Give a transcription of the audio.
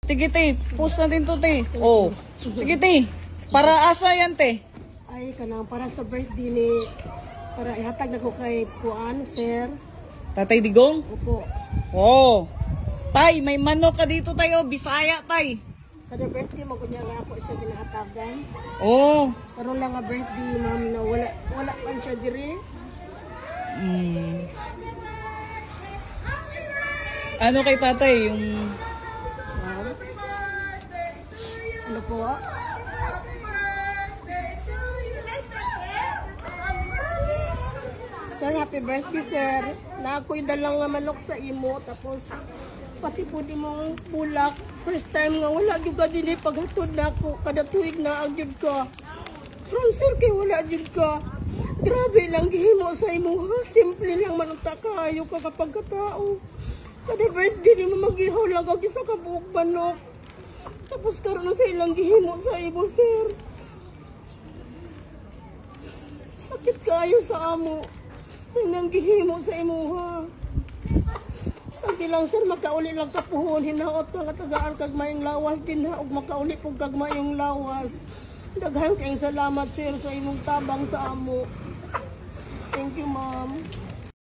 Sige, te. Post natin to, te. Oh. Sige, te. Para asa yan, te? Ay, kanang para sa birthday ni... Para ihatag na ko kay Puan, sir. Tatay Digong? Opo. Oh. Tay, may manok ka dito tayo. Bisaya, tay. Kada birthday mo kunya nga ako siya ginahatagan. Oh. Karon lang nga birthday, ma'am, na wala pa siya diri. Ano kay tatay? Yung... Ma'am. Ano po? Sir, happy birthday, sir. Na ako'y dalang nga manok sa imo, tapos pati po di mong bulak. First time nga wala juga din paghatod na ako. Kada tuig na ang jud ka. Pero sir, kay wala jud ka. Grabe lang gihimo sa imo, ha? Simple lang manuta kayo ka kapag katao. Kada birthday di mo mag-ihaw lang kag isa ka buok manok. Tapos karon na sa ilang gihimo sa imo, sir. Sakit kayo sa amo. Nang gihimo sa imuha. Sige lang sir, makauli lang kapuhon. Hinaot ka tagaan kag mayong lawas din ha. Ug makauli pong kag mayong lawas. Daghan kayong salamat sir sa imong tabang sa amo. Thank you, ma'am.